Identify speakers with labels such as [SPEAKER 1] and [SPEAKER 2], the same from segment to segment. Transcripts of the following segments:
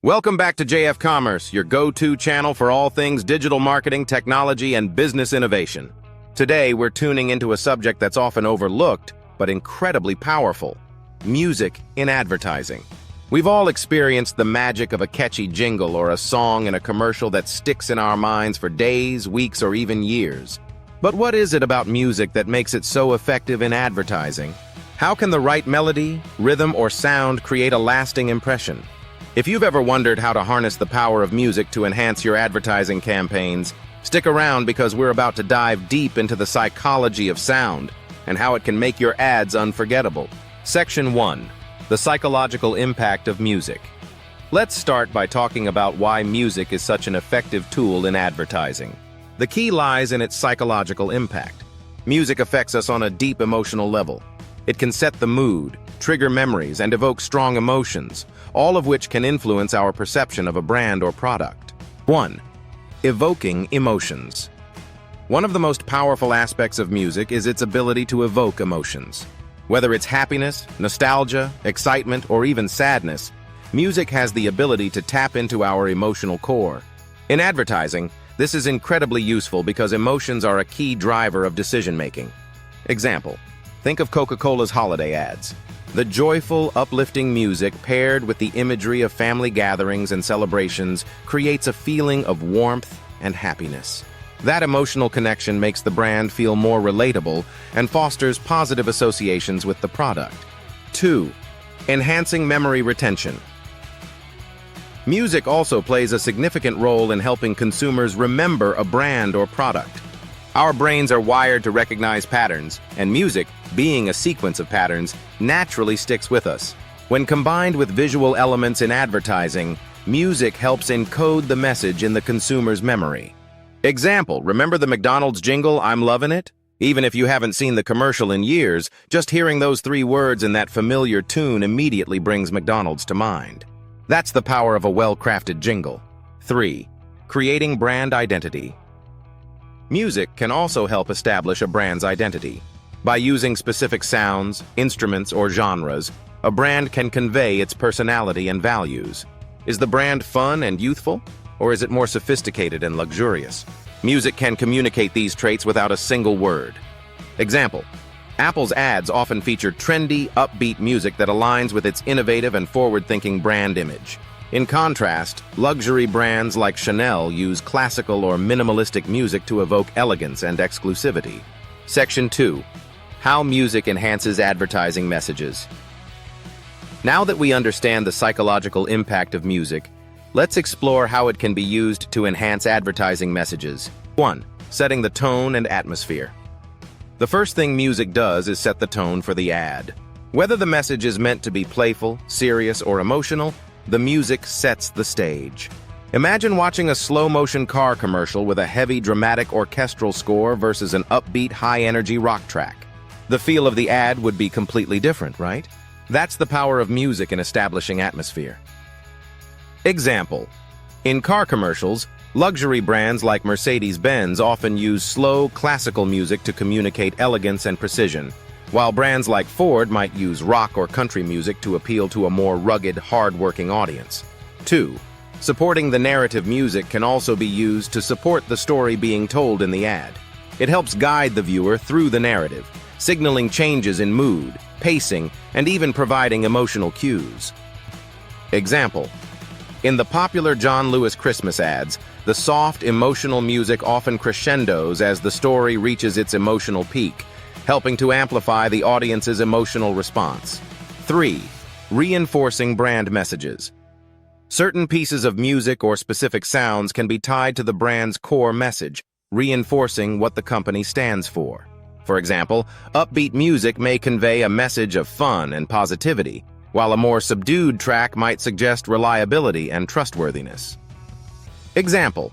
[SPEAKER 1] Welcome back to JF Commerce, your go-to channel for all things digital marketing, technology, and business innovation. Today, we're tuning into a subject that's often overlooked, but incredibly powerful: music in advertising. We've all experienced the magic of a catchy jingle or a song in a commercial that sticks in our minds for days, weeks, or even years. But what is it about music that makes it so effective in advertising? How can the right melody, rhythm, or sound create a lasting impression? If you've ever wondered how to harness the power of music to enhance your advertising campaigns, stick around because we're about to dive deep into the psychology of sound and how it can make your ads unforgettable. Section 1. The psychological impact of music. Let's start by talking about why music is such an effective tool in advertising. The key lies in its psychological impact. Music affects us on a deep emotional level. It can set the mood, trigger memories, and evoke strong emotions, all of which can influence our perception of a brand or product. 1. Evoking emotions. One of the most powerful aspects of music is its ability to evoke emotions. Whether it's happiness, nostalgia, excitement, or even sadness, music has the ability to tap into our emotional core. In advertising, this is incredibly useful because emotions are a key driver of decision-making. Example: think of Coca-Cola's holiday ads. The joyful, uplifting music paired with the imagery of family gatherings and celebrations creates a feeling of warmth and happiness. That emotional connection makes the brand feel more relatable and fosters positive associations with the product. 2. Enhancing memory retention. Music also plays a significant role in helping consumers remember a brand or product. Our brains are wired to recognize patterns, and music, being a sequence of patterns, naturally sticks with us. When combined with visual elements in advertising, music helps encode the message in the consumer's memory. Example: remember the McDonald's jingle, "I'm lovin' it"? Even if you haven't seen the commercial in years, just hearing those 3 words in that familiar tune immediately brings McDonald's to mind. That's the power of a well-crafted jingle. 3. Creating brand identity. Music can also help establish a brand's identity. By using specific sounds, instruments, or genres, a brand can convey its personality and values. Is the brand fun and youthful, or is it more sophisticated and luxurious? Music can communicate these traits without a single word. Example: Apple's ads often feature trendy, upbeat music that aligns with its innovative and forward-thinking brand image. In contrast, luxury brands like Chanel use classical or minimalistic music to evoke elegance and exclusivity. Section 2. How music enhances advertising messages. Now that we understand the psychological impact of music, let's explore how it can be used to enhance advertising messages. 1. Setting the tone and atmosphere. The first thing music does is set the tone for the ad. Whether the message is meant to be playful, serious, or emotional, the music sets the stage. Imagine watching a slow-motion car commercial with a heavy, dramatic orchestral score versus an upbeat, high-energy rock track. The feel of the ad would be completely different, right? That's the power of music in establishing atmosphere. Example: in car commercials, luxury brands like Mercedes-Benz often use slow, classical music to communicate elegance and precision, while brands like Ford might use rock or country music to appeal to a more rugged, hard-working audience. 2. Supporting the narrative. Music can also be used to support the story being told in the ad. It helps guide the viewer through the narrative, signaling changes in mood, pacing, and even providing emotional cues. Example: in the popular John Lewis Christmas ads, the soft, emotional music often crescendos as the story reaches its emotional peak, helping to amplify the audience's emotional response. 3. Reinforcing brand messages. Certain pieces of music or specific sounds can be tied to the brand's core message, reinforcing what the company stands for. For example, upbeat music may convey a message of fun and positivity, while a more subdued track might suggest reliability and trustworthiness. Example: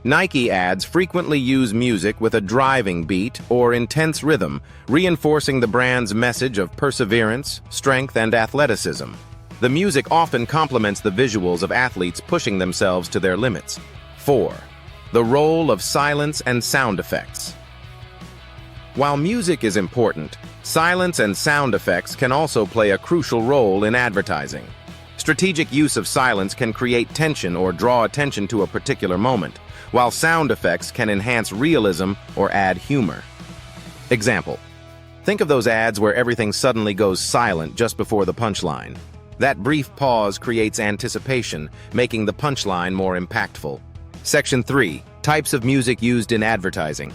[SPEAKER 1] Nike ads frequently use music with a driving beat or intense rhythm, reinforcing the brand's message of perseverance, strength, and athleticism. The music often complements the visuals of athletes pushing themselves to their limits. 4. The role of silence and sound effects. While music is important, silence and sound effects can also play a crucial role in advertising. Strategic use of silence can create tension or draw attention to a particular moment, while sound effects can enhance realism or add humor. Example: think of those ads where everything suddenly goes silent just before the punchline. That brief pause creates anticipation, making the punchline more impactful. Section 3. Types of music used in advertising.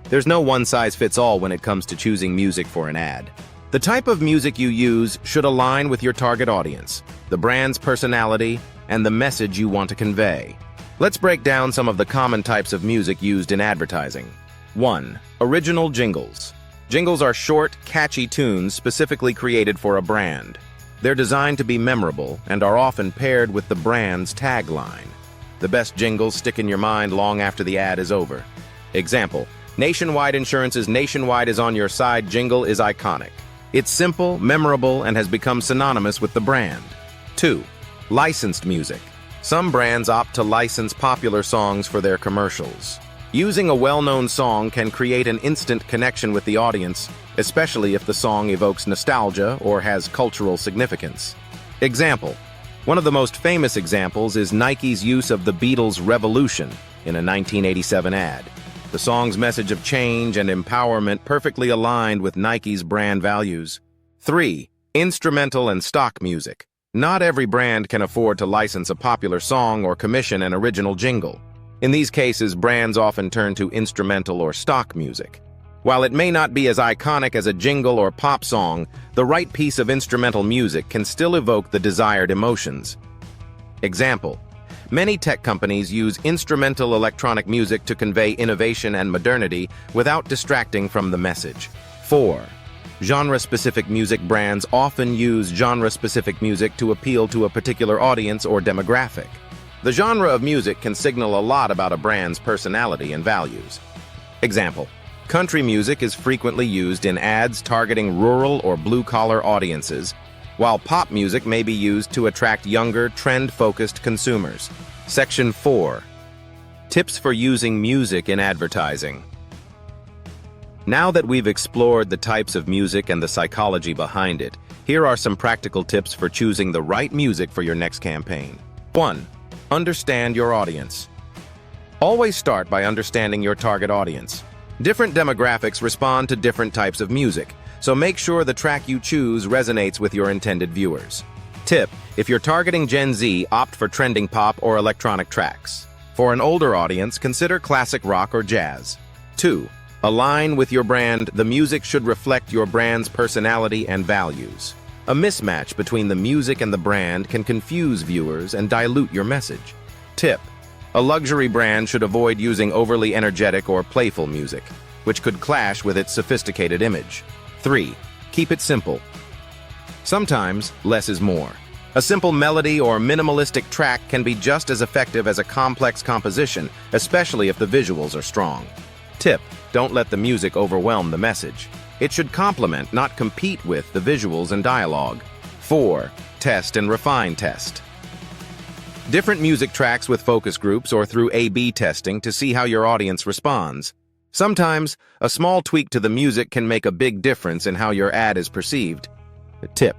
[SPEAKER 1] There's no one-size-fits-all when it comes to choosing music for an ad. The type of music you use should align with your target audience, the brand's personality, and the message you want to convey. Let's break down some of the common types of music used in advertising. 1. Original jingles. Jingles are short, catchy tunes specifically created for a brand. They're designed to be memorable and are often paired with the brand's tagline. The best jingles stick in your mind long after the ad is over. Example: Nationwide Insurance's "Nationwide is on your side" jingle is iconic. It's simple, memorable, and has become synonymous with the brand. 2. Licensed music. Some brands opt to license popular songs for their commercials. Using a well-known song can create an instant connection with the audience, especially if the song evokes nostalgia or has cultural significance. Example: one of the most famous examples is Nike's use of the Beatles' "Revolution" in a 1987 ad. The song's message of change and empowerment perfectly aligned with Nike's brand values. 3. Instrumental and stock music. Not every brand can afford to license a popular song or commission an original jingle. In these cases, brands often turn to instrumental or stock music. While it may not be as iconic as a jingle or pop song, the right piece of instrumental music can still evoke the desired emotions. Example: many tech companies use instrumental electronic music to convey innovation and modernity without distracting from the message. 4. Genre-specific music. Brands often use genre-specific music to appeal to a particular audience or demographic. The genre of music can signal a lot about a brand's personality and values. Example: country music is frequently used in ads targeting rural or blue-collar audiences, while pop music may be used to attract younger, trend-focused consumers. Section 4. Tips for using music in advertising. Now that we've explored the types of music and the psychology behind it, here are some practical tips for choosing the right music for your next campaign. 1. Understand your audience. Always start by understanding your target audience. Different demographics respond to different types of music, so make sure the track you choose resonates with your intended viewers. Tip: if you're targeting Gen Z, opt for trending pop or electronic tracks. For an older audience, consider classic rock or jazz. 2. Align with your brand. The music should reflect your brand's personality and values. A mismatch between the music and the brand can confuse viewers and dilute your message. Tip: a luxury brand should avoid using overly energetic or playful music, which could clash with its sophisticated image. 3. Keep it simple. Sometimes, less is more. A simple melody or minimalistic track can be just as effective as a complex composition, especially if the visuals are strong. Tip: don't let the music overwhelm the message. It should complement, not compete with, the visuals and dialogue. 4. Test and refine. Test different music tracks with focus groups or through A/B testing to see how your audience responds. Sometimes, a small tweak to the music can make a big difference in how your ad is perceived. Tip: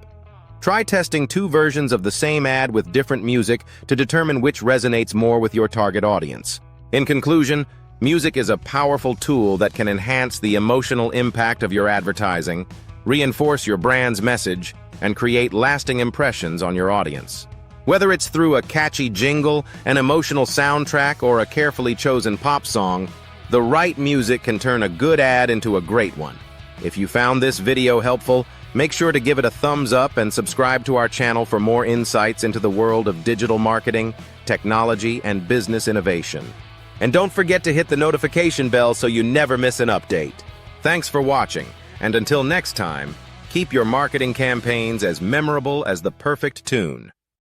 [SPEAKER 1] try testing 2 versions of the same ad with different music to determine which resonates more with your target audience. In conclusion, music is a powerful tool that can enhance the emotional impact of your advertising, reinforce your brand's message, and create lasting impressions on your audience. Whether it's through a catchy jingle, an emotional soundtrack, or a carefully chosen pop song, the right music can turn a good ad into a great one. If you found this video helpful, make sure to give it a thumbs up and subscribe to our channel for more insights into the world of digital marketing, technology, and business innovation. And don't forget to hit the notification bell so you never miss an update. Thanks for watching, and until next time, keep your marketing campaigns as memorable as the perfect tune.